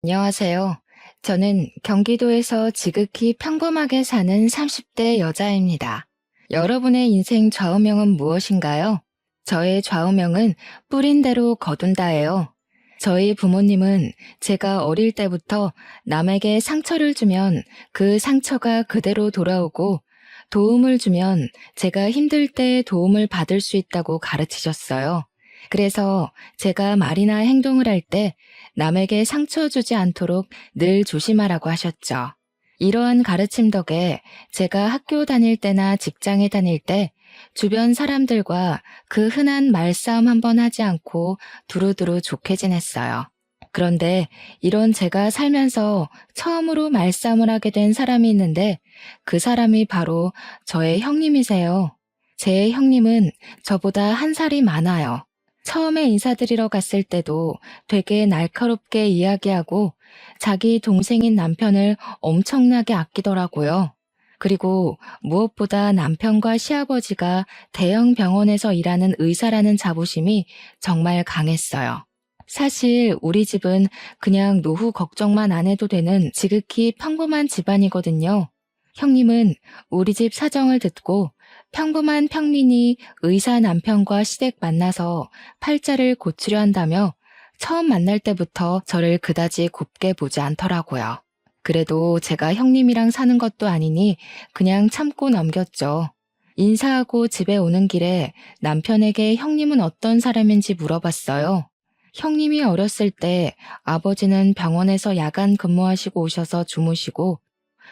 안녕하세요. 저는 경기도에서 지극히 평범하게 사는 30대 여자입니다. 여러분의 인생 좌우명은 무엇인가요? 저의 좌우명은 뿌린 대로 거둔다예요. 저희 부모님은 제가 어릴 때부터 남에게 상처를 주면 그 상처가 그대로 돌아오고 도움을 주면 제가 힘들 때 도움을 받을 수 있다고 가르치셨어요. 그래서 제가 말이나 행동을 할 때 남에게 상처 주지 않도록 늘 조심하라고 하셨죠. 이러한 가르침 덕에 제가 학교 다닐 때나 직장에 다닐 때 주변 사람들과 그 흔한 말싸움 한번 하지 않고 두루두루 좋게 지냈어요. 그런데 이런 제가 살면서 처음으로 말싸움을 하게 된 사람이 있는데 그 사람이 바로 저의 형님이세요. 제 형님은 저보다 한 살이 많아요. 처음에 인사드리러 갔을 때도 되게 날카롭게 이야기하고 자기 동생인 남편을 엄청나게 아끼더라고요. 그리고 무엇보다 남편과 시아버지가 대형 병원에서 일하는 의사라는 자부심이 정말 강했어요. 사실 우리 집은 그냥 노후 걱정만 안 해도 되는 지극히 평범한 집안이거든요. 형님은 우리 집 사정을 듣고 평범한 평민이 의사 남편과 시댁 만나서 팔자를 고치려 한다며 처음 만날 때부터 저를 그다지 곱게 보지 않더라고요. 그래도 제가 형님이랑 사는 것도 아니니 그냥 참고 넘겼죠. 인사하고 집에 오는 길에 남편에게 형님은 어떤 사람인지 물어봤어요. 형님이 어렸을 때 아버지는 병원에서 야간 근무하시고 오셔서 주무시고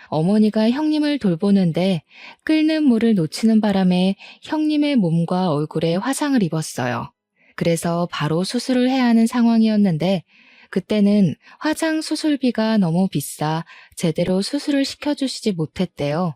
어머니가 형님을 돌보는데 끓는 물을 놓치는 바람에 형님의 몸과 얼굴에 화상을 입었어요. 그래서 바로 수술을 해야 하는 상황이었는데 그때는 화장 수술비가 너무 비싸 제대로 수술을 시켜주시지 못했대요.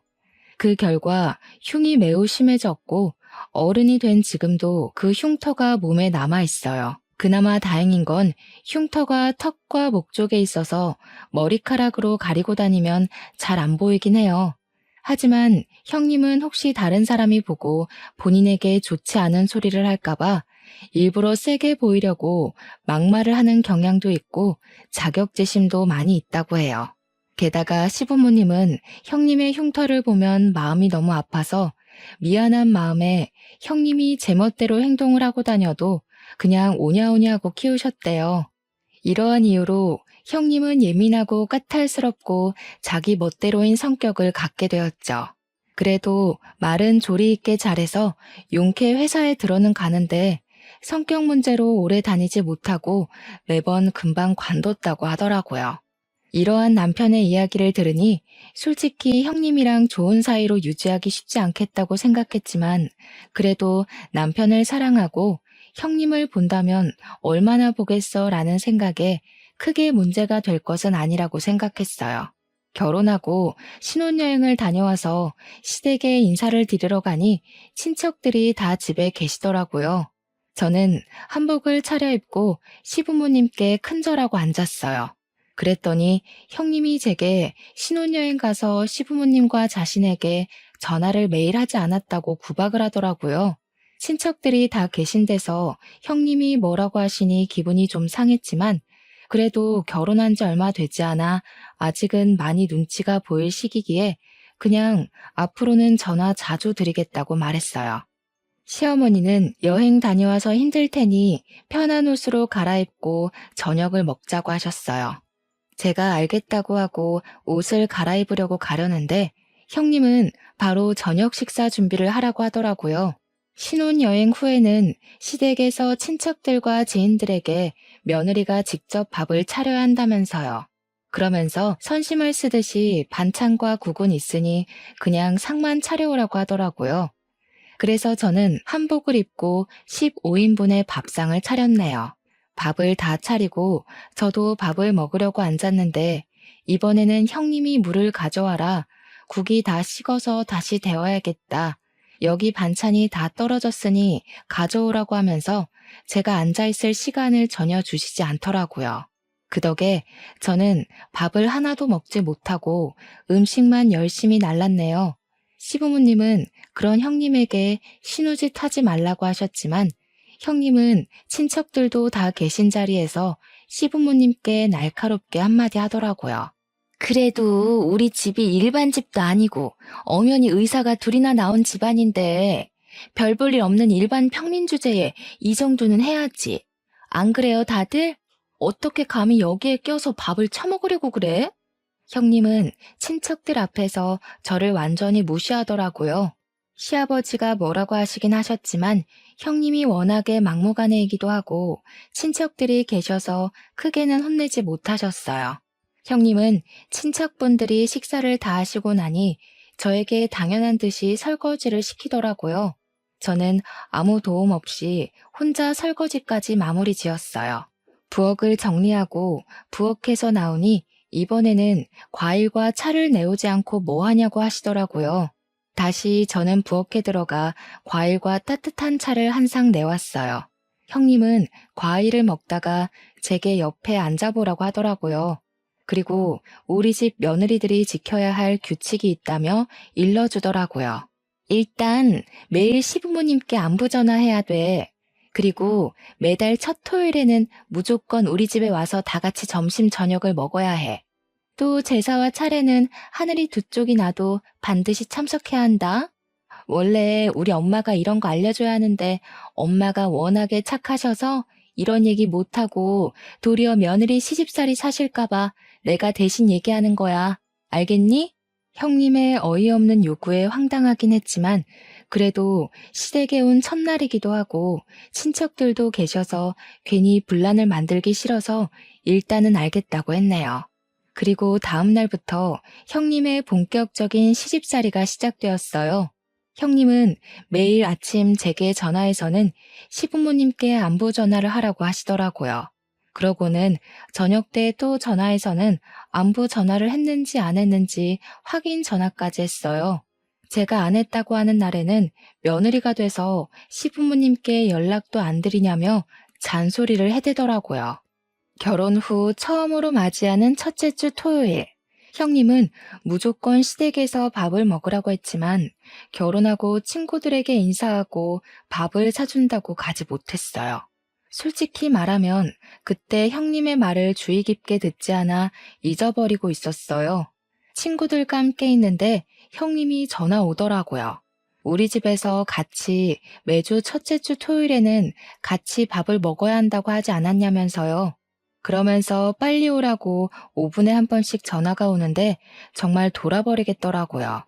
그 결과 흉이 매우 심해졌고 어른이 된 지금도 그 흉터가 몸에 남아 있어요. 그나마 다행인 건 흉터가 턱과 목 쪽에 있어서 머리카락으로 가리고 다니면 잘 안 보이긴 해요. 하지만 형님은 혹시 다른 사람이 보고 본인에게 좋지 않은 소리를 할까봐 일부러 세게 보이려고 막말을 하는 경향도 있고 자격지심도 많이 있다고 해요. 게다가 시부모님은 형님의 흉터를 보면 마음이 너무 아파서 미안한 마음에 형님이 제멋대로 행동을 하고 다녀도 그냥 오냐오냐 하고 키우셨대요. 이러한 이유로 형님은 예민하고 까탈스럽고 자기 멋대로인 성격을 갖게 되었죠. 그래도 말은 조리 있게 잘해서 용케 회사에 들어는 가는데 성격 문제로 오래 다니지 못하고 매번 금방 관뒀다고 하더라고요. 이러한 남편의 이야기를 들으니 솔직히 형님이랑 좋은 사이로 유지하기 쉽지 않겠다고 생각했지만 그래도 남편을 사랑하고 형님을 본다면 얼마나 보겠어 라는 생각에 크게 문제가 될 것은 아니라고 생각했어요. 결혼하고 신혼여행을 다녀와서 시댁에 인사를 드리러 가니 친척들이 다 집에 계시더라고요. 저는 한복을 차려입고 시부모님께 큰절하고 앉았어요. 그랬더니 형님이 제게 신혼여행 가서 시부모님과 자신에게 전화를 매일 하지 않았다고 구박을 하더라고요. 친척들이 다 계신 데서 형님이 뭐라고 하시니 기분이 좀 상했지만 그래도 결혼한 지 얼마 되지 않아 아직은 많이 눈치가 보일 시기기에 그냥 앞으로는 전화 자주 드리겠다고 말했어요. 시어머니는 여행 다녀와서 힘들 테니 편한 옷으로 갈아입고 저녁을 먹자고 하셨어요. 제가 알겠다고 하고 옷을 갈아입으려고 가려는데 형님은 바로 저녁 식사 준비를 하라고 하더라고요. 신혼여행 후에는 시댁에서 친척들과 지인들에게 며느리가 직접 밥을 차려야 한다면서요. 그러면서 선심을 쓰듯이 반찬과 국은 있으니 그냥 상만 차려오라고 하더라고요. 그래서 저는 한복을 입고 15인분의 밥상을 차렸네요. 밥을 다 차리고 저도 밥을 먹으려고 앉았는데 이번에는 형님이 물을 가져와라. 국이 다 식어서 다시 데워야겠다. 여기 반찬이 다 떨어졌으니 가져오라고 하면서 제가 앉아있을 시간을 전혀 주시지 않더라고요. 그 덕에 저는 밥을 하나도 먹지 못하고 음식만 열심히 날랐네요. 시부모님은 그런 형님에게 신우짓 하지 말라고 하셨지만 형님은 친척들도 다 계신 자리에서 시부모님께 날카롭게 한마디 하더라고요. 그래도 우리 집이 일반 집도 아니고 엄연히 의사가 둘이나 나온 집안인데 별 볼 일 없는 일반 평민 주제에 이 정도는 해야지. 안 그래요, 다들? 어떻게 감히 여기에 껴서 밥을 처먹으려고 그래? 형님은 친척들 앞에서 저를 완전히 무시하더라고요. 시아버지가 뭐라고 하시긴 하셨지만 형님이 워낙에 막무가내이기도 하고 친척들이 계셔서 크게는 혼내지 못하셨어요. 형님은 친척분들이 식사를 다 하시고 나니 저에게 당연한 듯이 설거지를 시키더라고요. 저는 아무 도움 없이 혼자 설거지까지 마무리 지었어요. 부엌을 정리하고 부엌에서 나오니 이번에는 과일과 차를 내오지 않고 뭐 하냐고 하시더라고요. 다시 저는 부엌에 들어가 과일과 따뜻한 차를 한 상 내왔어요. 형님은 과일을 먹다가 제게 옆에 앉아보라고 하더라고요. 그리고 우리 집 며느리들이 지켜야 할 규칙이 있다며 일러주더라고요. 일단 매일 시부모님께 안부 전화해야 돼. 그리고 매달 첫 토요일에는 무조건 우리 집에 와서 다 같이 점심 저녁을 먹어야 해. 또 제사와 차례는 하늘이 두 쪽이 나도 반드시 참석해야 한다. 원래 우리 엄마가 이런 거 알려줘야 하는데 엄마가 워낙에 착하셔서 이런 얘기 못하고 도리어 며느리 시집살이 사실까봐 내가 대신 얘기하는 거야. 알겠니? 형님의 어이없는 요구에 황당하긴 했지만 그래도 시댁에 온 첫날이기도 하고 친척들도 계셔서 괜히 분란을 만들기 싫어서 일단은 알겠다고 했네요. 그리고 다음 날부터 형님의 본격적인 시집살이가 시작되었어요. 형님은 매일 아침 제게 전화해서는 시부모님께 안부 전화를 하라고 하시더라고요. 그러고는 저녁 때 또 전화해서는 안부 전화를 했는지 안 했는지 확인 전화까지 했어요. 제가 안 했다고 하는 날에는 며느리가 돼서 시부모님께 연락도 안 드리냐며 잔소리를 해대더라고요. 결혼 후 처음으로 맞이하는 첫째 주 토요일. 형님은 무조건 시댁에서 밥을 먹으라고 했지만 결혼하고 친구들에게 인사하고 밥을 사준다고 가지 못했어요. 솔직히 말하면 그때 형님의 말을 주의 깊게 듣지 않아 잊어버리고 있었어요. 친구들과 함께 있는데 형님이 전화 오더라고요. 우리 집에서 같이 매주 첫째 주 토요일에는 같이 밥을 먹어야 한다고 하지 않았냐면서요. 그러면서 빨리 오라고 5분에 한 번씩 전화가 오는데 정말 돌아버리겠더라고요.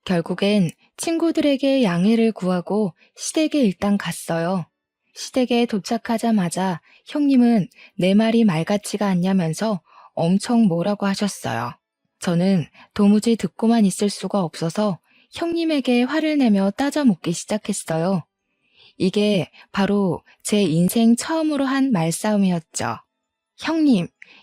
결국엔 친구들에게 양해를 구하고 시댁에 일단 갔어요. 시댁에 도착하자마자 형님은 내 말이 말 같지가 않냐면서 엄청 뭐라고 하셨어요. 저는 도무지 듣고만 있을 수가 없어서 형님에게 화를 내며 따져 묻기 시작했어요. 이게 바로 제 인생 처음으로 한 말싸움이었죠.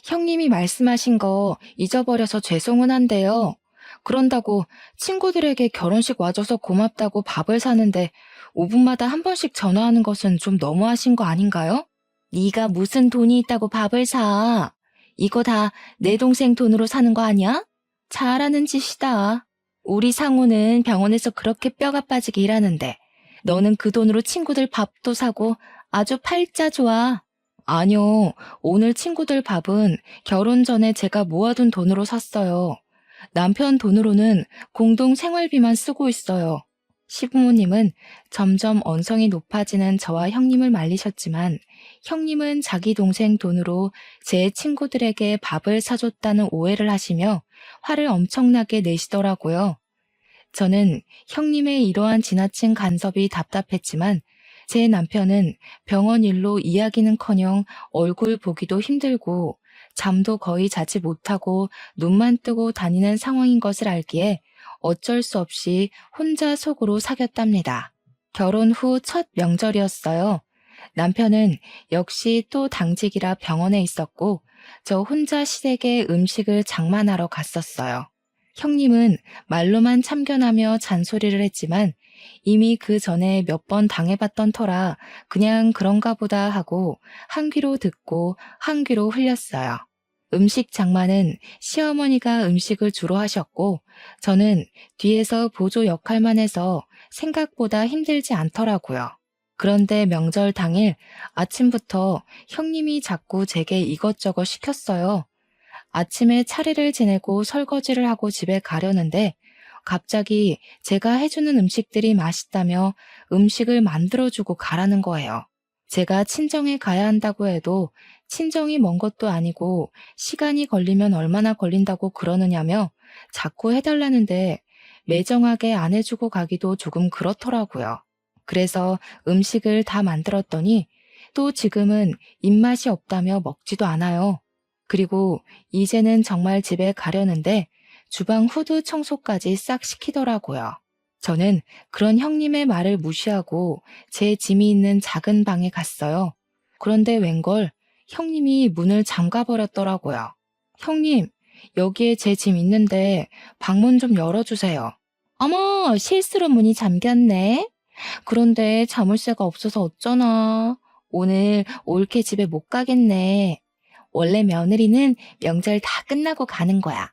형님이 말씀하신 거 잊어버려서 죄송은 한데요. 그런다고 친구들에게 결혼식 와줘서 고맙다고 밥을 사는데 5분마다 한 번씩 전화하는 것은 좀 너무하신 거 아닌가요? 네가 무슨 돈이 있다고 밥을 사. 이거 다 내 동생 돈으로 사는 거 아니야? 잘하는 짓이다. 우리 상우는 병원에서 그렇게 뼈가 빠지게 일하는데 너는 그 돈으로 친구들 밥도 사고 아주 팔자 좋아. 아니요, 오늘 친구들 밥은 결혼 전에 제가 모아둔 돈으로 샀어요. 남편 돈으로는 공동 생활비만 쓰고 있어요. 시부모님은 점점 언성이 높아지는 저와 형님을 말리셨지만 형님은 자기 동생 돈으로 제 친구들에게 밥을 사줬다는 오해를 하시며 화를 엄청나게 내시더라고요. 저는 형님의 이러한 지나친 간섭이 답답했지만 제 남편은 병원 일로 이야기는커녕 얼굴 보기도 힘들고 잠도 거의 자지 못하고 눈만 뜨고 다니는 상황인 것을 알기에 어쩔 수 없이 혼자 속으로 사겼답니다. 결혼 후 첫 명절이었어요. 남편은 역시 또 당직이라 병원에 있었고 저 혼자 시댁에 음식을 장만하러 갔었어요. 형님은 말로만 참견하며 잔소리를 했지만 이미 그 전에 몇 번 당해봤던 터라 그냥 그런가 보다 하고 한 귀로 듣고 한 귀로 흘렸어요. 음식 장만은 시어머니가 음식을 주로 하셨고 저는 뒤에서 보조 역할만 해서 생각보다 힘들지 않더라고요. 그런데 명절 당일 아침부터 형님이 자꾸 제게 이것저것 시켰어요. 아침에 차례를 지내고 설거지를 하고 집에 가려는데 갑자기 제가 해주는 음식들이 맛있다며 음식을 만들어주고 가라는 거예요. 제가 친정에 가야 한다고 해도 친정이 먼 것도 아니고 시간이 걸리면 얼마나 걸린다고 그러느냐며 자꾸 해달라는데 매정하게 안 해주고 가기도 조금 그렇더라고요. 그래서 음식을 다 만들었더니 또 지금은 입맛이 없다며 먹지도 않아요. 그리고 이제는 정말 집에 가려는데 주방 후드 청소까지 싹 시키더라고요. 저는 그런 형님의 말을 무시하고 제 짐이 있는 작은 방에 갔어요. 그런데 웬걸 형님이 문을 잠가버렸더라고요. 형님, 여기에 제 짐 있는데 방문 좀 열어주세요. 어머, 실수로 문이 잠겼네. 그런데 자물쇠가 없어서 어쩌나. 오늘 올케 집에 못 가겠네. 원래 며느리는 명절 다 끝나고 가는 거야.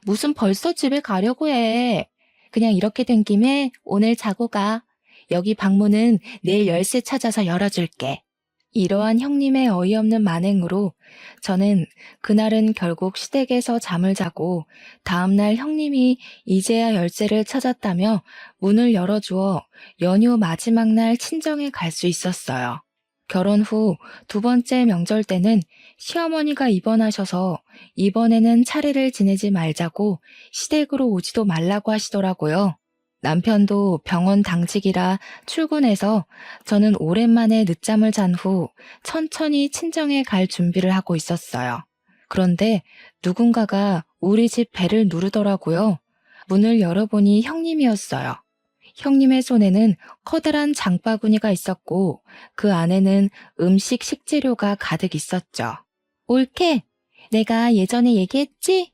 무슨 벌써 집에 가려고 해. 그냥 이렇게 된 김에 오늘 자고 가. 여기 방문은 내일 열쇠 찾아서 열어줄게. 이러한 형님의 어이없는 만행으로 저는 그날은 결국 시댁에서 잠을 자고 다음날 형님이 이제야 열쇠를 찾았다며 문을 열어주어 연휴 마지막 날 친정에 갈 수 있었어요. 결혼 후 두 번째 명절 때는 시어머니가 입원하셔서 이번에는 차례를 지내지 말자고 시댁으로 오지도 말라고 하시더라고요. 남편도 병원 당직이라 출근해서 저는 오랜만에 늦잠을 잔 후 천천히 친정에 갈 준비를 하고 있었어요. 그런데 누군가가 우리 집 배를 누르더라고요. 문을 열어보니 형님이었어요. 형님의 손에는 커다란 장바구니가 있었고 그 안에는 음식 식재료가 가득 있었죠. 옳게, 내가 예전에 얘기했지?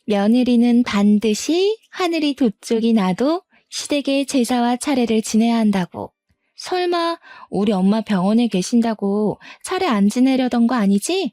며느리는 반드시 하늘이 두 쪽이 나도 시댁의 제사와 차례를 지내야 한다고. 설마 우리 엄마 병원에 계신다고 차례 안 지내려던 거 아니지?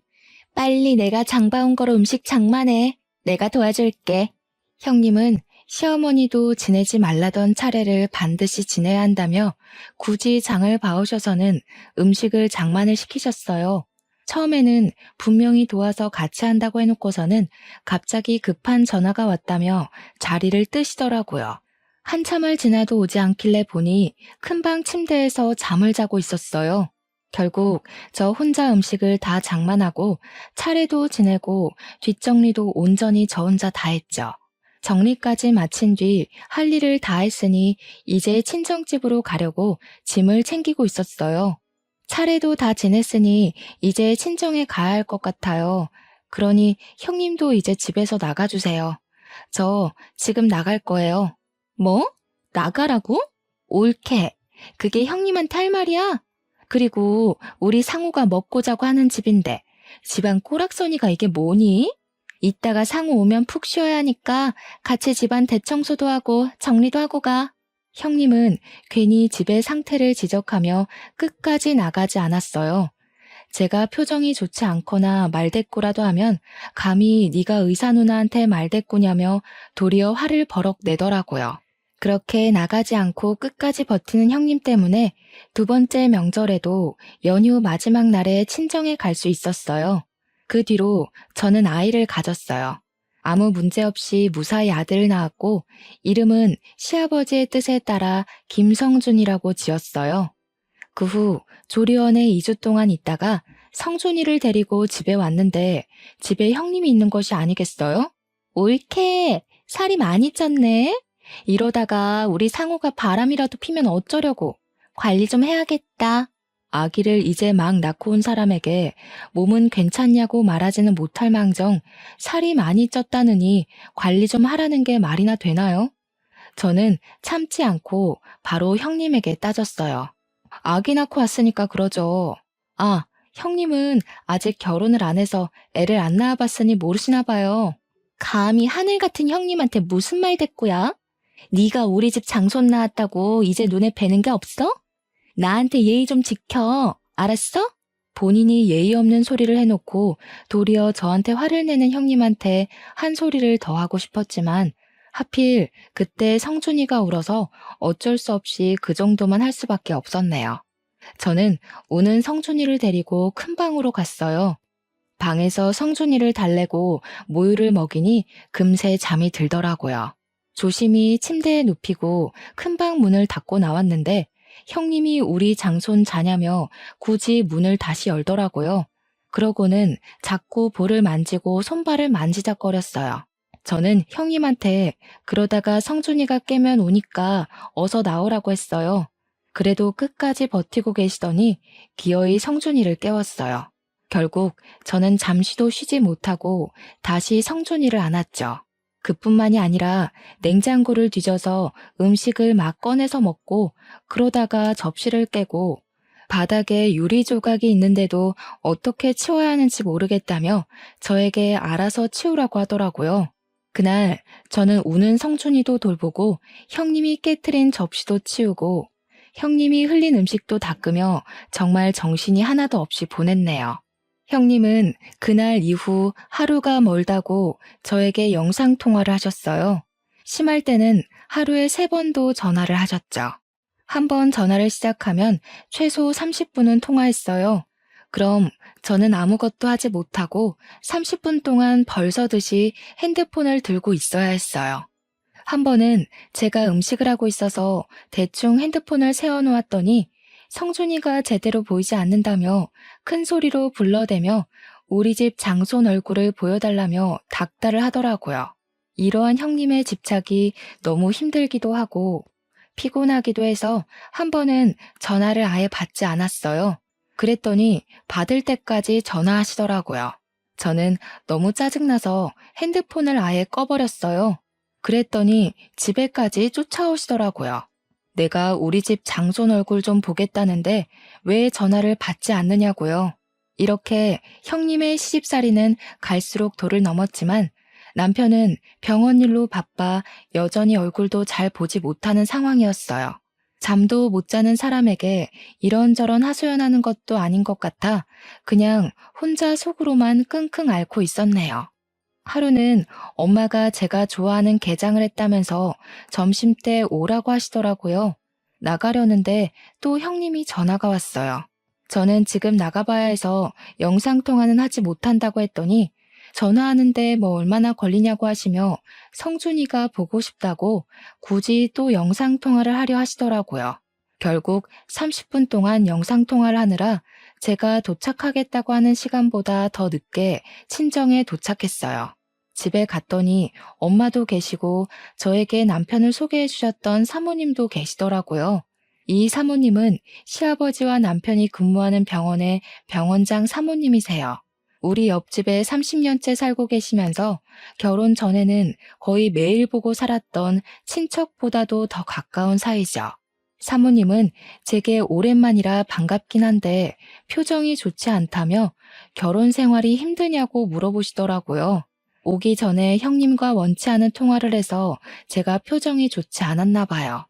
빨리 내가 장봐온 거로 음식 장만해. 내가 도와줄게. 형님은 시어머니도 지내지 말라던 차례를 반드시 지내야 한다며 굳이 장을 봐오셔서는 음식을 장만을 시키셨어요. 처음에는 분명히 도와서 같이 한다고 해놓고서는 갑자기 급한 전화가 왔다며 자리를 뜨시더라고요. 한참을 지나도 오지 않길래 보니 큰방 침대에서 잠을 자고 있었어요. 결국 저 혼자 음식을 다 장만하고 차례도 지내고 뒷정리도 온전히 저 혼자 다 했죠. 정리까지 마친 뒤 할 일을 다 했으니 이제 친정집으로 가려고 짐을 챙기고 있었어요. 차례도 다 지냈으니 이제 친정에 가야 할 것 같아요. 그러니 형님도 이제 집에서 나가주세요. 저 지금 나갈 거예요. 뭐? 나가라고? 옳게. 그게 형님한테 할 말이야? 그리고 우리 상우가 먹고 자고 하는 집인데 집안 꼬락서니가 이게 뭐니? 이따가 상우 오면 푹 쉬어야 하니까 같이 집안 대청소도 하고 정리도 하고 가. 형님은 괜히 집의 상태를 지적하며 끝까지 나가지 않았어요. 제가 표정이 좋지 않거나 말대꾸라도 하면 감히 네가 의사 누나한테 말대꾸냐며 도리어 화를 버럭 내더라고요. 그렇게 나가지 않고 끝까지 버티는 형님 때문에 두 번째 명절에도 연휴 마지막 날에 친정에 갈 수 있었어요. 그 뒤로 저는 아이를 가졌어요. 아무 문제 없이 무사히 아들을 낳았고 이름은 시아버지의 뜻에 따라 김성준이라고 지었어요. 그 후 조리원에 2주 동안 있다가 성준이를 데리고 집에 왔는데 집에 형님이 있는 것이 아니겠어요? 옳게, 살이 많이 쪘네. 이러다가 우리 상우가 바람이라도 피면 어쩌려고. 관리 좀 해야겠다. 아기를 이제 막 낳고 온 사람에게 몸은 괜찮냐고 말하지는 못할 망정 살이 많이 쪘다느니 관리 좀 하라는 게 말이나 되나요? 저는 참지 않고 바로 형님에게 따졌어요. 아기 낳고 왔으니까 그러죠. 아, 형님은 아직 결혼을 안 해서 애를 안 낳아봤으니 모르시나 봐요. 감히 하늘 같은 형님한테 무슨 말대꾸야? 네가 우리 집 장손 낳았다고 이제 눈에 뵈는 게 없어? 나한테 예의 좀 지켜. 알았어? 본인이 예의 없는 소리를 해놓고 도리어 저한테 화를 내는 형님한테 한 소리를 더 하고 싶었지만 하필 그때 성준이가 울어서 어쩔 수 없이 그 정도만 할 수밖에 없었네요. 저는 우는 성준이를 데리고 큰 방으로 갔어요. 방에서 성준이를 달래고 모유를 먹이니 금세 잠이 들더라고요. 조심히 침대에 눕히고 큰 방 문을 닫고 나왔는데 형님이 우리 장손 자냐며 굳이 문을 다시 열더라고요. 그러고는 자꾸 볼을 만지고 손발을 만지작거렸어요. 저는 형님한테 그러다가 성준이가 깨면 오니까 어서 나오라고 했어요. 그래도 끝까지 버티고 계시더니 기어이 성준이를 깨웠어요. 결국 저는 잠시도 쉬지 못하고 다시 성준이를 안았죠. 그뿐만이 아니라 냉장고를 뒤져서 음식을 막 꺼내서 먹고 그러다가 접시를 깨고 바닥에 유리 조각이 있는데도 어떻게 치워야 하는지 모르겠다며 저에게 알아서 치우라고 하더라고요. 그날 저는 우는 성준이도 돌보고 형님이 깨트린 접시도 치우고 형님이 흘린 음식도 닦으며 정말 정신이 하나도 없이 보냈네요. 형님은 그날 이후 하루가 멀다고 저에게 영상통화를 하셨어요. 심할 때는 하루에 3번도 전화를 하셨죠. 한 번 전화를 시작하면 최소 30분은 통화했어요. 그럼 저는 아무것도 하지 못하고 30분 동안 벌서듯이 핸드폰을 들고 있어야 했어요. 한 번은 제가 음식을 하고 있어서 대충 핸드폰을 세워놓았더니 성준이가 제대로 보이지 않는다며 큰 소리로 불러대며 우리 집 장손 얼굴을 보여달라며 닥달을 하더라고요. 이러한 형님의 집착이 너무 힘들기도 하고 피곤하기도 해서 한 번은 전화를 아예 받지 않았어요. 그랬더니 받을 때까지 전화하시더라고요. 저는 너무 짜증나서 핸드폰을 아예 꺼버렸어요. 그랬더니 집에까지 쫓아오시더라고요. 내가 우리 집 장손 얼굴 좀 보겠다는데 왜 전화를 받지 않느냐고요. 이렇게 형님의 시집살이는 갈수록 도를 넘었지만 남편은 병원 일로 바빠 여전히 얼굴도 잘 보지 못하는 상황이었어요. 잠도 못 자는 사람에게 이런저런 하소연하는 것도 아닌 것 같아 그냥 혼자 속으로만 끙끙 앓고 있었네요. 하루는 엄마가 제가 좋아하는 게장을 했다면서 점심때 오라고 하시더라고요. 나가려는데 또 형님이 전화가 왔어요. 저는 지금 나가봐야 해서 영상통화는 하지 못한다고 했더니 전화하는데 뭐 얼마나 걸리냐고 하시며 성준이가 보고 싶다고 굳이 또 영상통화를 하려 하시더라고요. 결국 30분 동안 영상통화를 하느라 제가 도착하겠다고 하는 시간보다 더 늦게 친정에 도착했어요. 집에 갔더니 엄마도 계시고 저에게 남편을 소개해 주셨던 사모님도 계시더라고요. 이 사모님은 시아버지와 남편이 근무하는 병원의 병원장 사모님이세요. 우리 옆집에 30년째 살고 계시면서 결혼 전에는 거의 매일 보고 살았던 친척보다도 더 가까운 사이죠. 사모님은 제게 오랜만이라 반갑긴 한데 표정이 좋지 않다며 결혼 생활이 힘드냐고 물어보시더라고요. 오기 전에 형님과 원치 않은 통화를 해서 제가 표정이 좋지 않았나 봐요.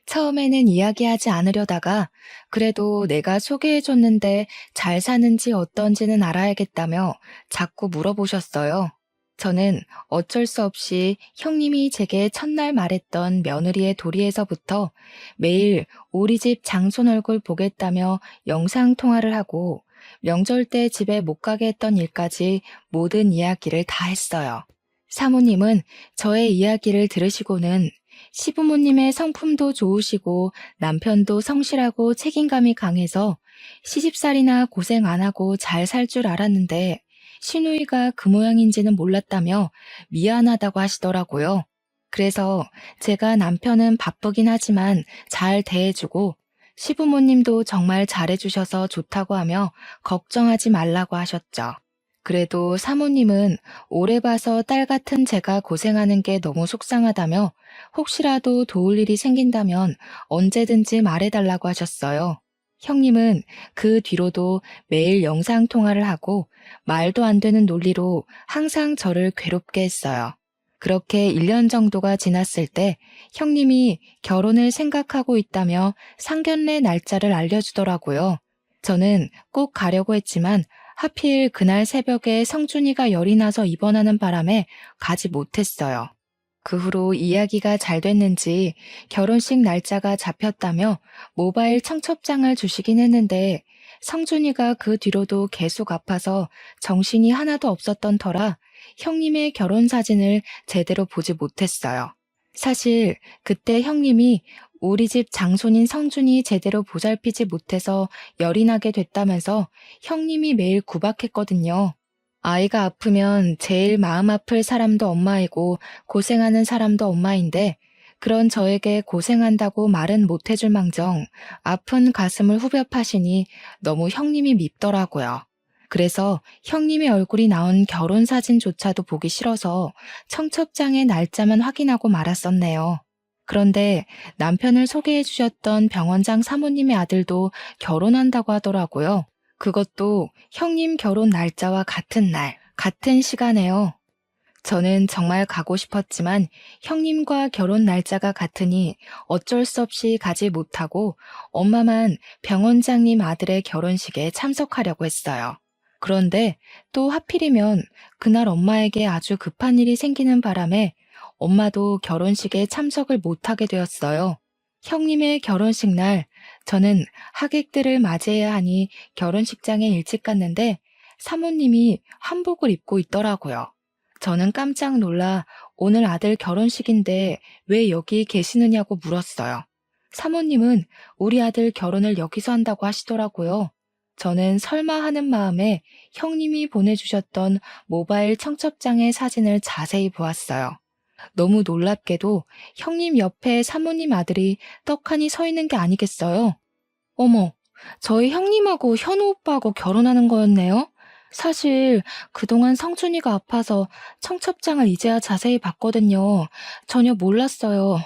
처음에는 이야기하지 않으려다가 그래도 내가 소개해줬는데 잘 사는지 어떤지는 알아야겠다며 자꾸 물어보셨어요. 저는 어쩔 수 없이 형님이 제게 첫날 말했던 며느리의 도리에서부터 매일 우리 집 장손 얼굴 보겠다며 영상통화를 하고 명절 때 집에 못 가게 했던 일까지 모든 이야기를 다 했어요. 사모님은 저의 이야기를 들으시고는 시부모님의 성품도 좋으시고 남편도 성실하고 책임감이 강해서 시집살이나 고생 안 하고 잘 살 줄 알았는데 시누이가 그 모양인지는 몰랐다며 미안하다고 하시더라고요. 그래서 제가 남편은 바쁘긴 하지만 잘 대해주고 시부모님도 정말 잘해주셔서 좋다고 하며 걱정하지 말라고 하셨죠. 그래도 사모님은 오래 봐서 딸 같은 제가 고생하는 게 너무 속상하다며 혹시라도 도울 일이 생긴다면 언제든지 말해달라고 하셨어요. 형님은 그 뒤로도 매일 영상통화를 하고 말도 안 되는 논리로 항상 저를 괴롭게 했어요. 그렇게 1년 정도가 지났을 때 형님이 결혼을 생각하고 있다며 상견례 날짜를 알려주더라고요. 저는 꼭 가려고 했지만 하필 그날 새벽에 성준이가 열이 나서 입원하는 바람에 가지 못했어요. 그 후로 이야기가 잘 됐는지 결혼식 날짜가 잡혔다며 모바일 청첩장을 주시긴 했는데 성준이가 그 뒤로도 계속 아파서 정신이 하나도 없었던 터라 형님의 결혼 사진을 제대로 보지 못했어요. 사실 그때 형님이 우리 집 장손인 성준이 제대로 보살피지 못해서 열이 나게 됐다면서 형님이 매일 구박했거든요. 아이가 아프면 제일 마음 아플 사람도 엄마이고 고생하는 사람도 엄마인데 그런 저에게 고생한다고 말은 못 해줄 망정 아픈 가슴을 후벼 파시니 너무 형님이 밉더라고요. 그래서 형님의 얼굴이 나온 결혼 사진조차도 보기 싫어서 청첩장의 날짜만 확인하고 말았었네요. 그런데 남편을 소개해 주셨던 병원장 사모님의 아들도 결혼한다고 하더라고요. 그것도 형님 결혼 날짜와 같은 날, 같은 시간에요. 저는 정말 가고 싶었지만 형님과 결혼 날짜가 같으니 어쩔 수 없이 가지 못하고 엄마만 병원장님 아들의 결혼식에 참석하려고 했어요. 그런데 또 하필이면 그날 엄마에게 아주 급한 일이 생기는 바람에 엄마도 결혼식에 참석을 못하게 되었어요. 형님의 결혼식 날 저는 하객들을 맞이해야 하니 결혼식장에 일찍 갔는데 사모님이 한복을 입고 있더라고요. 저는 깜짝 놀라 오늘 아들 결혼식인데 왜 여기 계시느냐고 물었어요. 사모님은 우리 아들 결혼을 여기서 한다고 하시더라고요. 저는 설마 하는 마음에 형님이 보내주셨던 모바일 청첩장의 사진을 자세히 보았어요. 너무 놀랍게도 형님 옆에 사모님 아들이 떡하니 서 있는 게 아니겠어요? 어머, 저희 형님하고 현우 오빠하고 결혼하는 거였네요? 사실 그동안 성준이가 아파서 청첩장을 이제야 자세히 봤거든요. 전혀 몰랐어요.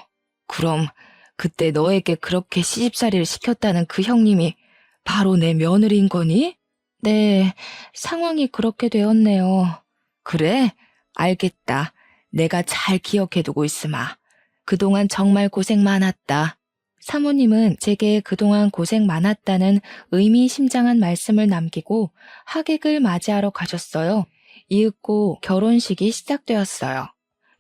그럼 그때 너에게 그렇게 시집살이를 시켰다는 그 형님이 바로 내 며느리인 거니? 네, 상황이 그렇게 되었네요. 그래? 알겠다. 내가 잘 기억해두고 있으마. 그동안 정말 고생 많았다. 사모님은 제게 그동안 고생 많았다는 의미심장한 말씀을 남기고 하객을 맞이하러 가셨어요. 이윽고 결혼식이 시작되었어요.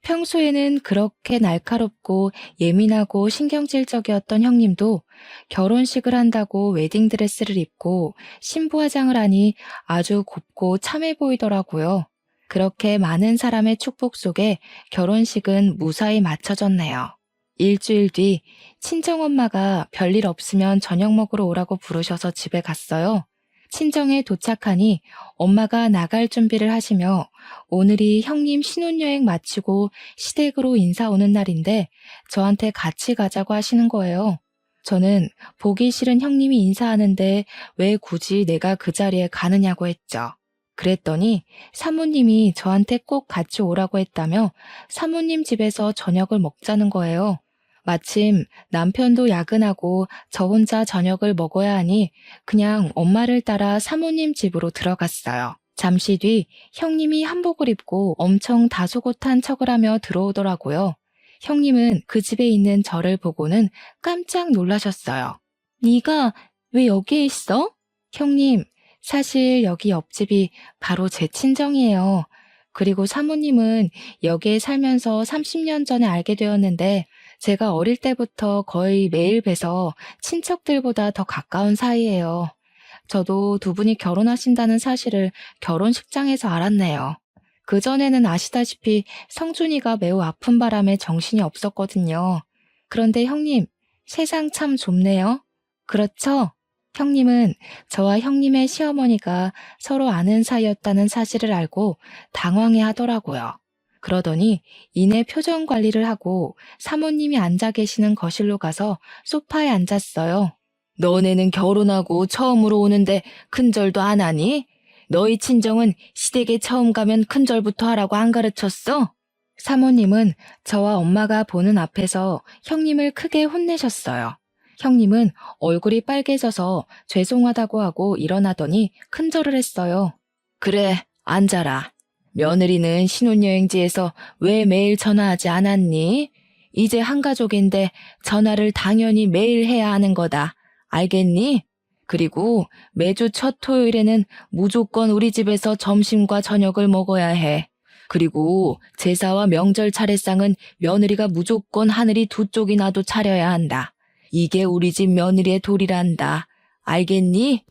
평소에는 그렇게 날카롭고 예민하고 신경질적이었던 형님도 결혼식을 한다고 웨딩드레스를 입고 신부화장을 하니 아주 곱고 참해 보이더라고요. 그렇게 많은 사람의 축복 속에 결혼식은 무사히 마쳐졌네요. 일주일 뒤 친정엄마가 별일 없으면 저녁 먹으러 오라고 부르셔서 집에 갔어요. 친정에 도착하니 엄마가 나갈 준비를 하시며 오늘이 형님 신혼여행 마치고 시댁으로 인사 오는 날인데 저한테 같이 가자고 하시는 거예요. 저는 보기 싫은 형님이 인사하는데 왜 굳이 내가 그 자리에 가느냐고 했죠. 그랬더니 사모님이 저한테 꼭 같이 오라고 했다며 사모님 집에서 저녁을 먹자는 거예요. 마침 남편도 야근하고 저 혼자 저녁을 먹어야 하니 그냥 엄마를 따라 사모님 집으로 들어갔어요. 잠시 뒤 형님이 한복을 입고 엄청 다소곳한 척을 하며 들어오더라고요. 형님은 그 집에 있는 저를 보고는 깜짝 놀라셨어요. 네가 왜 여기에 있어? 형님, 사실 여기 옆집이 바로 제 친정이에요. 그리고 사모님은 여기에 살면서 30년 전에 알게 되었는데 제가 어릴 때부터 거의 매일 뵈서 친척들보다 더 가까운 사이예요. 저도 두 분이 결혼하신다는 사실을 결혼식장에서 알았네요. 그전에는 아시다시피 성준이가 매우 아픈 바람에 정신이 없었거든요. 그런데 형님, 세상 참 좁네요. 그렇죠? 형님은 저와 형님의 시어머니가 서로 아는 사이였다는 사실을 알고 당황해 하더라고요. 그러더니 이내 표정 관리를 하고 사모님이 앉아 계시는 거실로 가서 소파에 앉았어요. 너네는 결혼하고 처음으로 오는데 큰절도 안 하니? 너희 친정은 시댁에 처음 가면 큰절부터 하라고 안 가르쳤어? 사모님은 저와 엄마가 보는 앞에서 형님을 크게 혼내셨어요. 형님은 얼굴이 빨개져서 죄송하다고 하고 일어나더니 큰절을 했어요. 그래, 앉아라. 며느리는 신혼여행지에서 왜 매일 전화하지 않았니? 이제 한 가족인데 전화를 당연히 매일 해야 하는 거다. 알겠니? 그리고 매주 첫 토요일에는 무조건 우리 집에서 점심과 저녁을 먹어야 해. 그리고 제사와 명절 차례상은 며느리가 무조건 하늘이 두 쪽이 나도 차려야 한다. 이게 우리 집 며느리의 도리란다. 알겠니?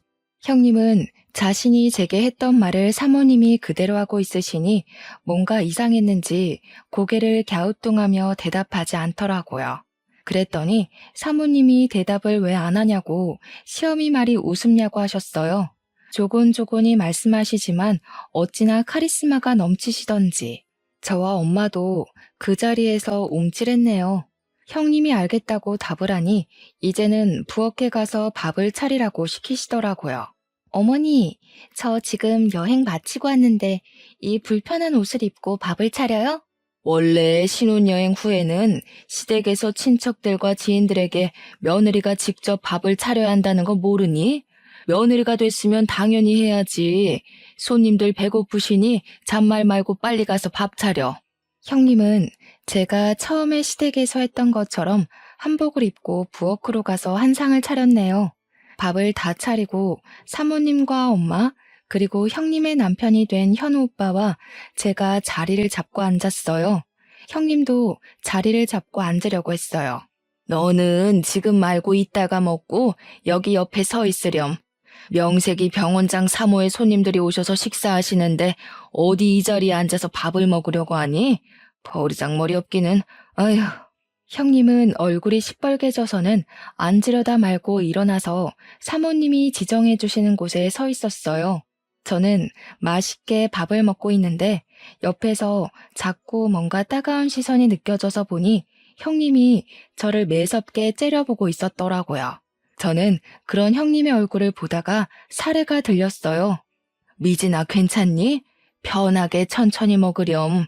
형님은 자신이 제게 했던 말을 사모님이 그대로 하고 있으시니 뭔가 이상했는지 고개를 갸우뚱하며 대답하지 않더라고요. 그랬더니 사모님이 대답을 왜 안 하냐고 시어미 말이 우습냐고 하셨어요. 조곤조곤히 말씀하시지만 어찌나 카리스마가 넘치시던지 저와 엄마도 그 자리에서 움찔했네요. 형님이 알겠다고 답을 하니 이제는 부엌에 가서 밥을 차리라고 시키시더라고요. 어머니, 저 지금 여행 마치고 왔는데 이 불편한 옷을 입고 밥을 차려요? 원래 신혼여행 후에는 시댁에서 친척들과 지인들에게 며느리가 직접 밥을 차려야 한다는 거 모르니? 며느리가 됐으면 당연히 해야지. 손님들 배고프시니 잔말 말고 빨리 가서 밥 차려. 형님은 제가 처음에 시댁에서 했던 것처럼 한복을 입고 부엌으로 가서 한상을 차렸네요. 밥을 다 차리고 사모님과 엄마, 그리고 형님의 남편이 된 현우 오빠와 제가 자리를 잡고 앉았어요. 형님도 자리를 잡고 앉으려고 했어요. 너는 지금 말고 이따가 먹고 여기 옆에 서 있으렴. 명색이 병원장 사모의 손님들이 오셔서 식사하시는데 어디 이 자리에 앉아서 밥을 먹으려고 하니? 버리장머리 없기는. 아휴. 형님은 얼굴이 시뻘개져서는 앉으려다 말고 일어나서 사모님이 지정해 주시는 곳에 서 있었어요. 저는 맛있게 밥을 먹고 있는데 옆에서 자꾸 뭔가 따가운 시선이 느껴져서 보니 형님이 저를 매섭게 째려보고 있었더라고요. 저는 그런 형님의 얼굴을 보다가 사례가 들렸어요. 미진아, 괜찮니? 편하게 천천히 먹으렴.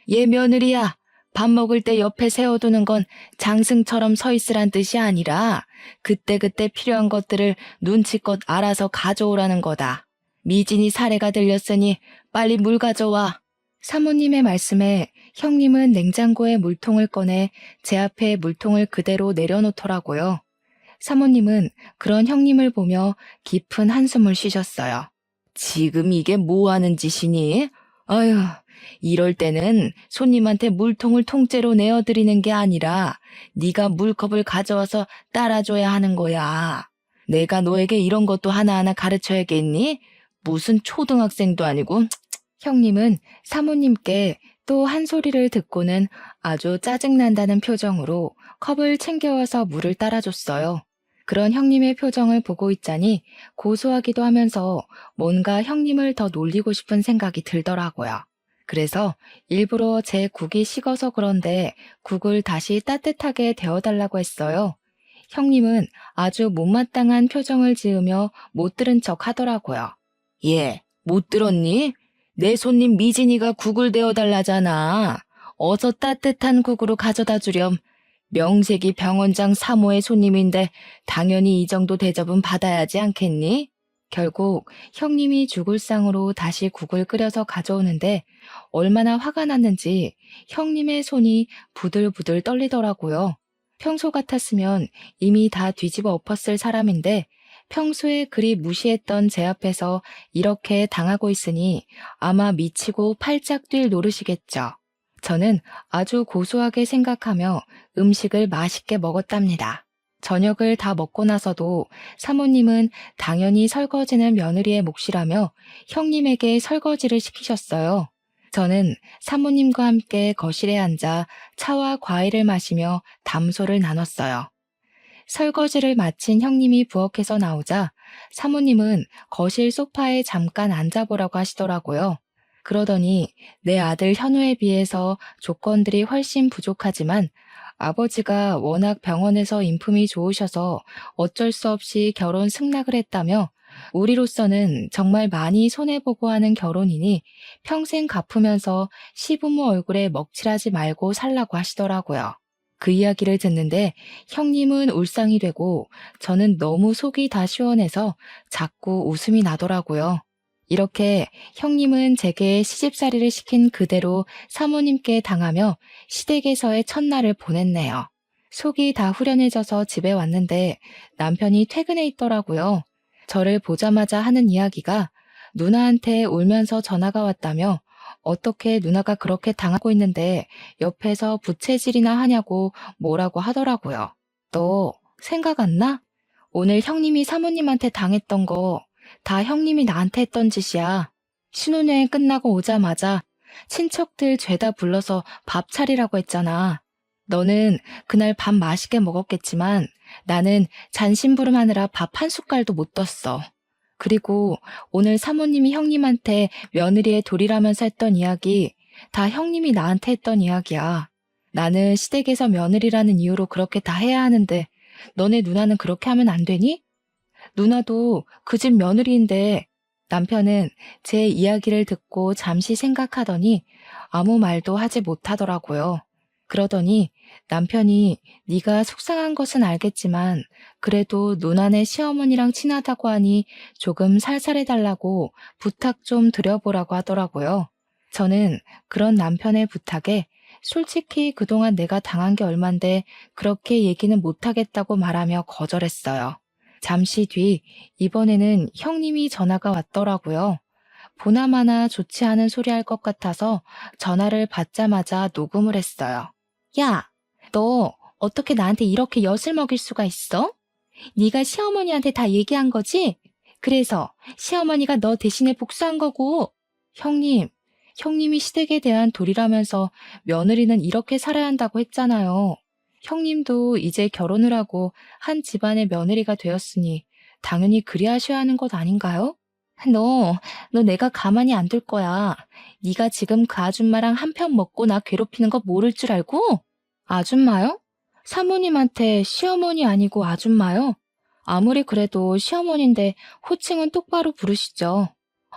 얘 며느리야. 밥 먹을 때 옆에 세워두는 건 장승처럼 서 있으란 뜻이 아니라 그때그때 필요한 것들을 눈치껏 알아서 가져오라는 거다. 미진이 사례가 들렸으니 빨리 물 가져와. 사모님의 말씀에 형님은 냉장고에 물통을 꺼내 제 앞에 물통을 그대로 내려놓더라고요. 사모님은 그런 형님을 보며 깊은 한숨을 쉬셨어요. 지금 이게 뭐 하는 짓이니? 아휴, 이럴 때는 손님한테 물통을 통째로 내어드리는 게 아니라 네가 물컵을 가져와서 따라줘야 하는 거야. 내가 너에게 이런 것도 하나하나 가르쳐야겠니? 무슨 초등학생도 아니고. 형님은 사모님께 또 한 소리를 듣고는 아주 짜증난다는 표정으로 컵을 챙겨와서 물을 따라줬어요. 그런 형님의 표정을 보고 있자니 고소하기도 하면서 뭔가 형님을 더 놀리고 싶은 생각이 들더라고요. 그래서 일부러 제 국이 식어서 그런데 국을 다시 따뜻하게 데워달라고 했어요. 형님은 아주 못마땅한 표정을 지으며 못 들은 척 하더라고요. 예, 못 들었니? 내 손님 미진이가 국을 데워달라잖아. 어서 따뜻한 국으로 가져다 주렴. 명색이 병원장 사모의 손님인데 당연히 이 정도 대접은 받아야지 않겠니? 결국 형님이 죽을 상으로 다시 국을 끓여서 가져오는데 얼마나 화가 났는지 형님의 손이 부들부들 떨리더라고요. 평소 같았으면 이미 다 뒤집어 엎었을 사람인데 평소에 그리 무시했던 제 앞에서 이렇게 당하고 있으니 아마 미치고 팔짝 뛸 노릇이겠죠. 저는 아주 고소하게 생각하며 음식을 맛있게 먹었답니다. 저녁을 다 먹고 나서도 사모님은 당연히 설거지는 며느리의 몫이라며 형님에게 설거지를 시키셨어요. 저는 사모님과 함께 거실에 앉아 차와 과일을 마시며 담소를 나눴어요. 설거지를 마친 형님이 부엌에서 나오자 사모님은 거실 소파에 잠깐 앉아보라고 하시더라고요. 그러더니 내 아들 현우에 비해서 조건들이 훨씬 부족하지만 아버지가 워낙 병원에서 인품이 좋으셔서 어쩔 수 없이 결혼 승낙을 했다며 우리로서는 정말 많이 손해보고 하는 결혼이니 평생 갚으면서 시부모 얼굴에 먹칠하지 말고 살라고 하시더라고요. 그 이야기를 듣는데 형님은 울상이 되고 저는 너무 속이 다 시원해서 자꾸 웃음이 나더라고요. 이렇게 형님은 제게 시집살이를 시킨 그대로 사모님께 당하며 시댁에서의 첫날을 보냈네요. 속이 다 후련해져서 집에 왔는데 남편이 퇴근해 있더라고요. 저를 보자마자 하는 이야기가 누나한테 울면서 전화가 왔다며 어떻게 누나가 그렇게 당하고 있는데 옆에서 부채질이나 하냐고 뭐라고 하더라고요. 너 생각 안 나? 오늘 형님이 사모님한테 당했던 거 다 형님이 나한테 했던 짓이야. 신혼여행 끝나고 오자마자 친척들 죄다 불러서 밥 차리라고 했잖아. 너는 그날 밥 맛있게 먹었겠지만 나는 잔심부름하느라 밥 한 숟갈도 못 떴어. 그리고 오늘 사모님이 형님한테 며느리의 돌이라면서 했던 이야기 다 형님이 나한테 했던 이야기야. 나는 시댁에서 며느리라는 이유로 그렇게 다 해야 하는데 너네 누나는 그렇게 하면 안 되니? 누나도 그 집 며느리인데 남편은 제 이야기를 듣고 잠시 생각하더니 아무 말도 하지 못하더라고요. 그러더니 남편이 네가 속상한 것은 알겠지만 그래도 누나네 시어머니랑 친하다고 하니 조금 살살해달라고 부탁 좀 드려보라고 하더라고요. 저는 그런 남편의 부탁에 솔직히 그동안 내가 당한 게 얼만데 그렇게 얘기는 못하겠다고 말하며 거절했어요. 잠시 뒤 이번에는 형님이 전화가 왔더라고요. 보나마나 좋지 않은 소리 할 것 같아서 전화를 받자마자 녹음을 했어요. 야, 너 어떻게 나한테 이렇게 엿을 먹일 수가 있어? 네가 시어머니한테 다 얘기한 거지? 그래서 시어머니가 너 대신에 복수한 거고. 형님이 시댁에 대한 도리라면서 며느리는 이렇게 살아야 한다고 했잖아요. 형님도 이제 결혼을 하고 한 집안의 며느리가 되었으니 당연히 그리하셔야 하는 것 아닌가요? 너 내가 가만히 안 둘 거야. 네가 지금 그 아줌마랑 한편 먹고 나 괴롭히는 거 모를 줄 알고? 아줌마요? 사모님한테 시어머니 아니고 아줌마요? 아무리 그래도 시어머니인데 호칭은 똑바로 부르시죠.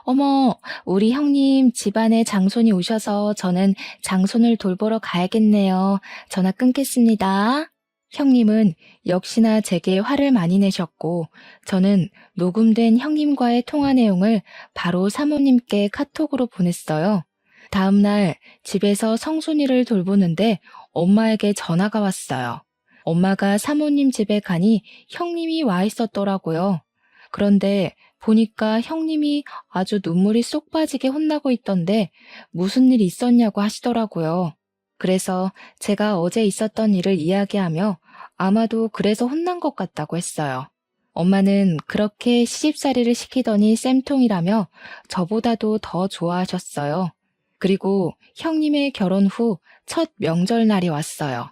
어머, 우리 형님 집안에 장손이 오셔서 저는 장손을 돌보러 가야겠네요. 전화 끊겠습니다. 형님은 역시나 제게 화를 많이 내셨고 저는 녹음된 형님과의 통화 내용을 바로 사모님께 카톡으로 보냈어요. 다음날 집에서 성순이를 돌보는데 엄마에게 전화가 왔어요. 엄마가 사모님 집에 가니 형님이 와 있었더라고요. 그런데 보니까 형님이 아주 눈물이 쏙 빠지게 혼나고 있던데 무슨 일 있었냐고 하시더라고요. 그래서 제가 어제 있었던 일을 이야기하며 아마도 그래서 혼난 것 같다고 했어요. 엄마는 그렇게 시집살이를 시키더니 쌤통이라며 저보다도 더 좋아하셨어요. 그리고 형님의 결혼 후 첫 명절날이 왔어요.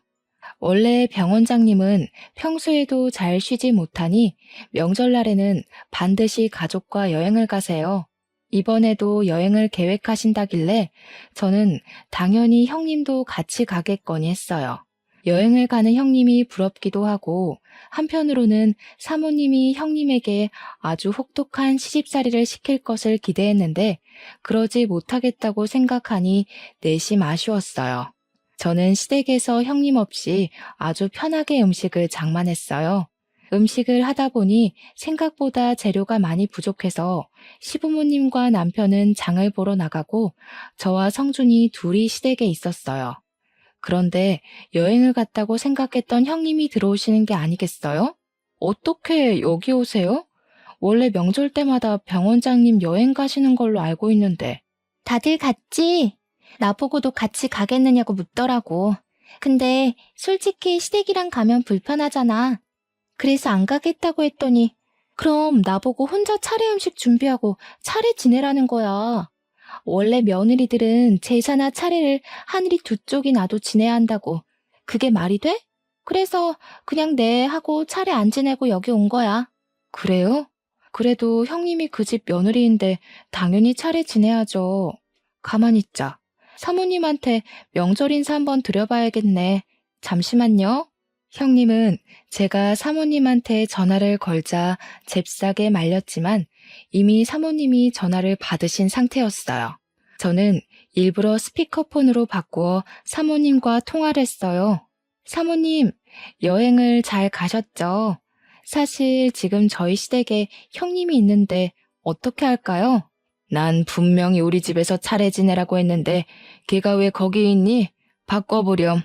원래 병원장님은 평소에도 잘 쉬지 못하니 명절날에는 반드시 가족과 여행을 가세요. 이번에도 여행을 계획하신다길래 저는 당연히 형님도 같이 가겠거니 했어요. 여행을 가는 형님이 부럽기도 하고 한편으로는 사모님이 형님에게 아주 혹독한 시집살이를 시킬 것을 기대했는데 그러지 못하겠다고 생각하니 내심 아쉬웠어요. 저는 시댁에서 형님 없이 아주 편하게 음식을 장만했어요. 음식을 하다 보니 생각보다 재료가 많이 부족해서 시부모님과 남편은 장을 보러 나가고 저와 성준이 둘이 시댁에 있었어요. 그런데 여행을 갔다고 생각했던 형님이 들어오시는 게 아니겠어요? 어떻게 여기 오세요? 원래 명절 때마다 병원장님 여행 가시는 걸로 알고 있는데. 다들 갔지? 나보고도 같이 가겠느냐고 묻더라고. 근데 솔직히 시댁이랑 가면 불편하잖아. 그래서 안 가겠다고 했더니 그럼 나보고 혼자 차례 음식 준비하고 차례 지내라는 거야. 원래 며느리들은 제사나 차례를 하늘이 두 쪽이 나도 지내야 한다고. 그게 말이 돼? 그래서 그냥 네 하고 차례 안 지내고 여기 온 거야. 그래요? 그래도 형님이 그 집 며느리인데 당연히 차례 지내야죠. 가만히 있자. 사모님한테 명절 인사 한번 드려봐야겠네. 잠시만요. 형님은 제가 사모님한테 전화를 걸자 잽싸게 말렸지만 이미 사모님이 전화를 받으신 상태였어요. 저는 일부러 스피커폰으로 바꾸어 사모님과 통화를 했어요. 사모님, 여행을 잘 가셨죠? 사실 지금 저희 시댁에 형님이 있는데 어떻게 할까요? 난 분명히 우리 집에서 차례 지내라고 했는데 걔가 왜 거기 있니? 바꿔보렴.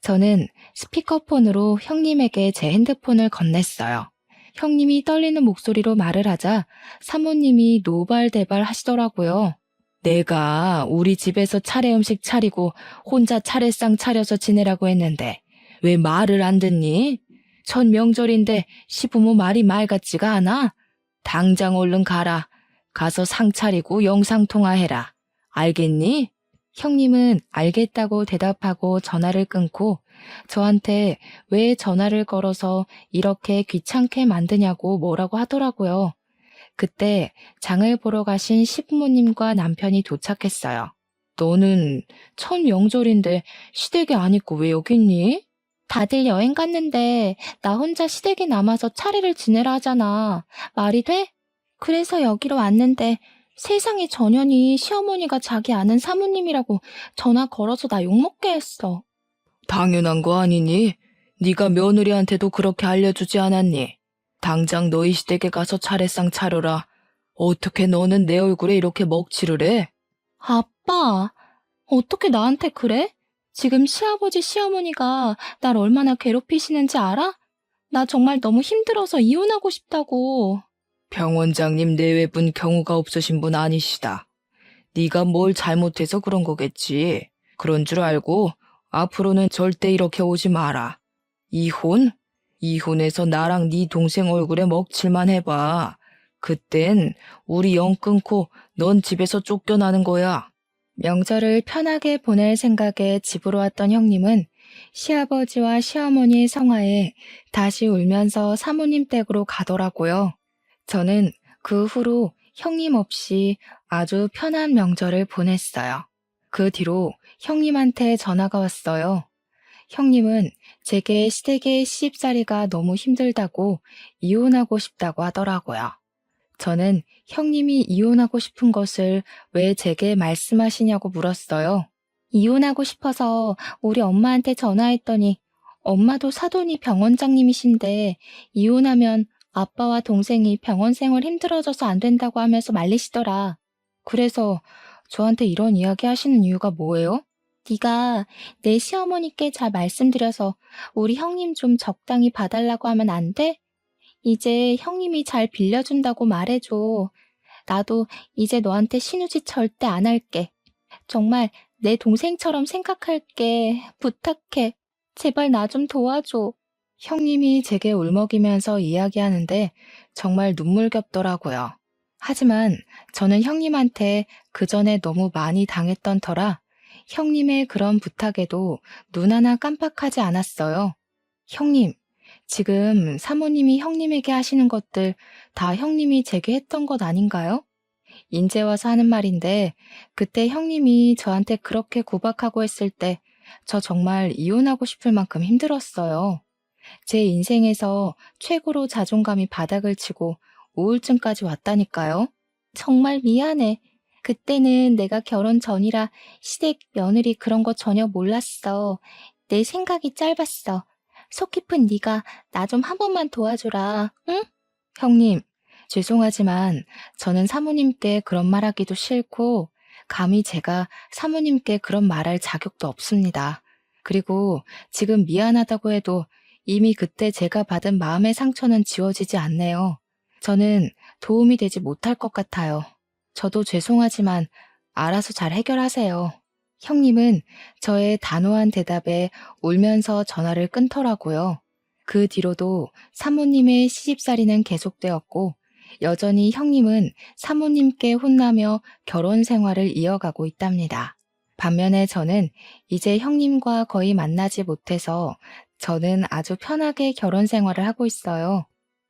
저는 스피커폰으로 형님에게 제 핸드폰을 건넸어요. 형님이 떨리는 목소리로 말을 하자 사모님이 노발대발 하시더라고요. 내가 우리 집에서 차례 음식 차리고 혼자 차례상 차려서 지내라고 했는데 왜 말을 안 듣니? 첫 명절인데 시부모 말이 말 같지가 않아? 당장 얼른 가라. 가서 상 차리고 영상통화해라. 알겠니? 형님은 알겠다고 대답하고 전화를 끊고 저한테 왜 전화를 걸어서 이렇게 귀찮게 만드냐고 뭐라고 하더라고요. 그때 장을 보러 가신 시부모님과 남편이 도착했어요. 너는 첫 명절인데 시댁에 안 있고 왜 여기 있니? 다들 여행 갔는데 나 혼자 시댁에 남아서 차례를 지내라 하잖아. 말이 돼? 그래서 여기로 왔는데 세상에 전현이 시어머니가 자기 아는 사모님이라고 전화 걸어서 나 욕먹게 했어. 당연한 거 아니니? 네가 며느리한테도 그렇게 알려주지 않았니? 당장 너희 시댁에 가서 차례상 차려라. 어떻게 너는 내 얼굴에 이렇게 먹칠을 해? 아빠, 어떻게 나한테 그래? 지금 시아버지 시어머니가 날 얼마나 괴롭히시는지 알아? 나 정말 너무 힘들어서 이혼하고 싶다고. 병원장님 내외분 경우가 없으신 분 아니시다. 네가 뭘 잘못해서 그런 거겠지. 그런 줄 알고 앞으로는 절대 이렇게 오지 마라. 이혼? 이혼해서 나랑 네 동생 얼굴에 먹칠만 해봐. 그땐 우리 영 끊고 넌 집에서 쫓겨나는 거야. 명절을 편하게 보낼 생각에 집으로 왔던 형님은 시아버지와 시어머니의 성화에 다시 울면서 사모님 댁으로 가더라고요. 저는 그 후로 형님 없이 아주 편한 명절을 보냈어요. 그 뒤로 형님한테 전화가 왔어요. 형님은 제게 시댁의 시집살이가 너무 힘들다고 이혼하고 싶다고 하더라고요. 저는 형님이 이혼하고 싶은 것을 왜 제게 말씀하시냐고 물었어요. 이혼하고 싶어서 우리 엄마한테 전화했더니 엄마도 사돈이 병원장님이신데 이혼하면 아빠와 동생이 병원 생활 힘들어져서 안 된다고 하면서 말리시더라. 그래서 저한테 이런 이야기 하시는 이유가 뭐예요? 네가 내 시어머니께 잘 말씀드려서 우리 형님 좀 적당히 봐달라고 하면 안 돼? 이제 형님이 잘 빌려준다고 말해줘. 나도 이제 너한테 신우짓 절대 안 할게. 정말 내 동생처럼 생각할게. 부탁해. 제발 나 좀 도와줘. 형님이 제게 울먹이면서 이야기하는데 정말 눈물겹더라고요. 하지만 저는 형님한테 그 전에 너무 많이 당했던 터라 형님의 그런 부탁에도 눈 하나 깜빡하지 않았어요. 형님, 지금 사모님이 형님에게 하시는 것들 다 형님이 제게 했던 것 아닌가요? 인제 와서 하는 말인데 그때 형님이 저한테 그렇게 구박하고 했을 때 저 정말 이혼하고 싶을 만큼 힘들었어요. 제 인생에서 최고로 자존감이 바닥을 치고 우울증까지 왔다니까요. 정말 미안해. 그때는 내가 결혼 전이라 시댁 며느리 그런 거 전혀 몰랐어. 내 생각이 짧았어. 속 깊은 네가 나 좀 한 번만 도와줘라. 응? 형님, 죄송하지만 저는 사모님께 그런 말하기도 싫고 감히 제가 사모님께 그런 말할 자격도 없습니다. 그리고 지금 미안하다고 해도 이미 그때 제가 받은 마음의 상처는 지워지지 않네요. 저는 도움이 되지 못할 것 같아요. 저도 죄송하지만 알아서 잘 해결하세요. 형님은 저의 단호한 대답에 울면서 전화를 끊더라고요. 그 뒤로도 사모님의 시집살이는 계속되었고 여전히 형님은 사모님께 혼나며 결혼 생활을 이어가고 있답니다. 반면에 저는 이제 형님과 거의 만나지 못해서 저는 아주 편하게 결혼 생활을 하고 있어요.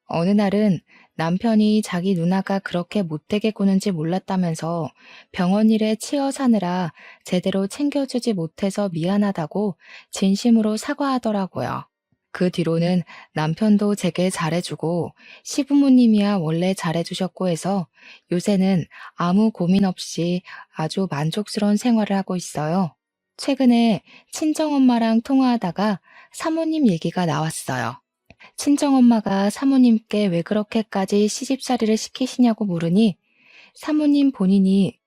어느 날은 남편이 자기 누나가 그렇게 못되게 구는지 몰랐다면서 병원 일에 치여 사느라 제대로 챙겨주지 못해서 미안하다고 진심으로 사과하더라고요. 그 뒤로는 남편도 제게 잘해주고 시부모님이야 원래 잘해주셨고 해서 요새는 아무 고민 없이 아주 만족스러운 생활을 하고 있어요. 최근에 친정엄마랑 통화하다가 사모님 얘기가 나왔어요. 친정엄마가 사모님께 왜 그렇게까지 시집살이를 시키시냐고 물으니 사모님 본인이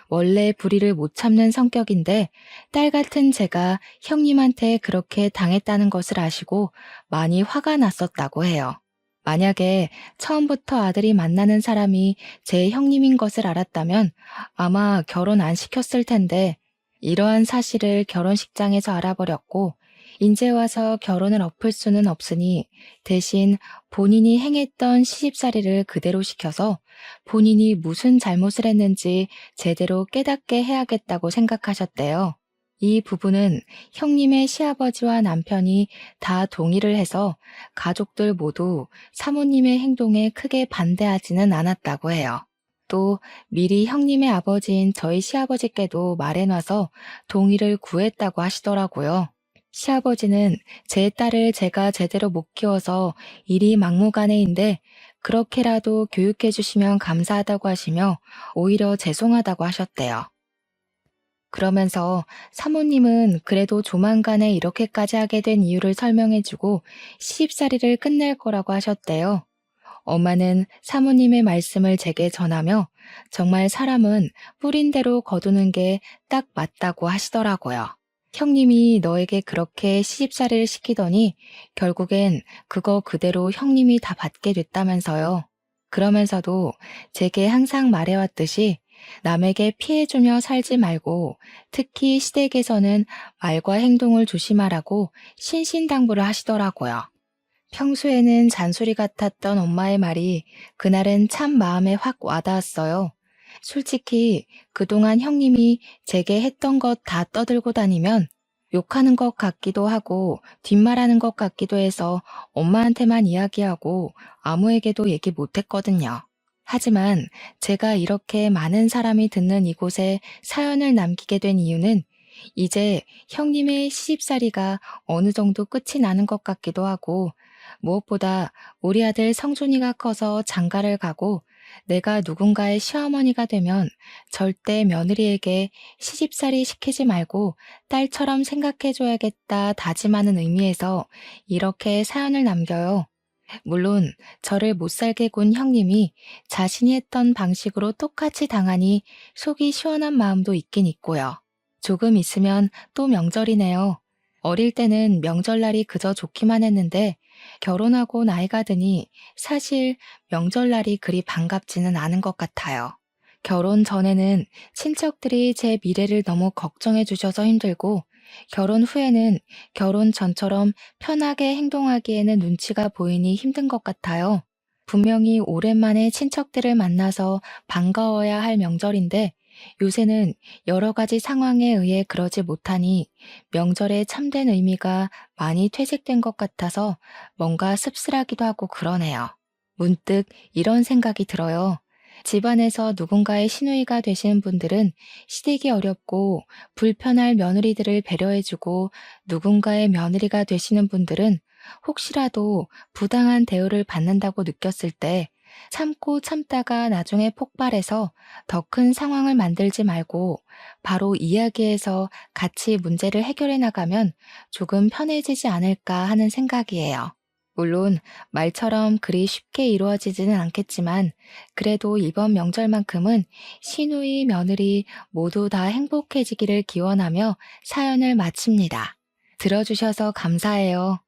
원래 불의를 못 참는 성격인데 딸 같은 제가 형님한테 그렇게 당했다는 것을 아시고 많이 화가 났었다고 해요. 만약에 처음부터 아들이 만나는 사람이 제 형님인 것을 알았다면 아마 결혼 안 시켰을 텐데 이러한 사실을 결혼식장에서 알아버렸고 인제 와서 결혼을 엎을 수는 없으니 대신 본인이 행했던 시집살이를 그대로 시켜서 본인이 무슨 잘못을 했는지 제대로 깨닫게 해야겠다고 생각하셨대요. 이 부분은 형님의 시아버지와 남편이 다 동의를 해서 가족들 모두 사모님의 행동에 크게 반대하지는 않았다고 해요. 또 미리 형님의 아버지인 저희 시아버지께도 말해놔서 동의를 구했다고 하시더라고요. 시아버지는 제 딸을 제가 제대로 못 키워서 일이 막무가내인데 그렇게라도 교육해 주시면 감사하다고 하시며 오히려 죄송하다고 하셨대요. 그러면서 사모님은 그래도 조만간에 이렇게까지 하게 된 이유를 설명해주고 시집살이를 끝낼 거라고 하셨대요. 엄마는 사모님의 말씀을 제게 전하며 정말 사람은 뿌린 대로 거두는 게 딱 맞다고 하시더라고요. 형님이 너에게 그렇게 시집살이를 시키더니 결국엔 그거 그대로 형님이 다 받게 됐다면서요. 그러면서도 제게 항상 말해왔듯이 남에게 피해주며 살지 말고 특히 시댁에서는 말과 행동을 조심하라고 신신당부를 하시더라고요. 평소에는 잔소리 같았던 엄마의 말이 그날은 참 마음에 확 와닿았어요. 솔직히 그동안 형님이 제게 했던 것 다 떠들고 다니면 욕하는 것 같기도 하고 뒷말하는 것 같기도 해서 엄마한테만 이야기하고 아무에게도 얘기 못했거든요. 하지만 제가 이렇게 많은 사람이 듣는 이곳에 사연을 남기게 된 이유는 이제 형님의 시집살이가 어느 정도 끝이 나는 것 같기도 하고 무엇보다 우리 아들 성준이가 커서 장가를 가고 내가 누군가의 시어머니가 되면 절대 며느리에게 시집살이 시키지 말고 딸처럼 생각해줘야겠다 다짐하는 의미에서 이렇게 사연을 남겨요. 물론 저를 못살게 군 형님이 자신이 했던 방식으로 똑같이 당하니 속이 시원한 마음도 있긴 있고요. 조금 있으면 또 명절이네요. 어릴 때는 명절날이 그저 좋기만 했는데 결혼하고 나이가 드니 사실 명절날이 그리 반갑지는 않은 것 같아요. 결혼 전에는 친척들이 제 미래를 너무 걱정해 주셔서 힘들고 결혼 후에는 결혼 전처럼 편하게 행동하기에는 눈치가 보이니 힘든 것 같아요. 분명히 오랜만에 친척들을 만나서 반가워야 할 명절인데 요새는 여러 가지 상황에 의해 그러지 못하니 명절의 참된 의미가 많이 퇴색된 것 같아서 뭔가 씁쓸하기도 하고 그러네요. 문득 이런 생각이 들어요. 집안에서 누군가의 시누이가 되시는 분들은 시댁이 어렵고 불편할 며느리들을 배려해주고 누군가의 며느리가 되시는 분들은 혹시라도 부당한 대우를 받는다고 느꼈을 때 참고 참다가 나중에 폭발해서 더 큰 상황을 만들지 말고 바로 이야기해서 같이 문제를 해결해 나가면 조금 편해지지 않을까 하는 생각이에요. 물론 말처럼 그리 쉽게 이루어지지는 않겠지만 그래도 이번 명절만큼은 시누이, 며느리 모두 다 행복해지기를 기원하며 사연을 마칩니다. 들어주셔서 감사해요.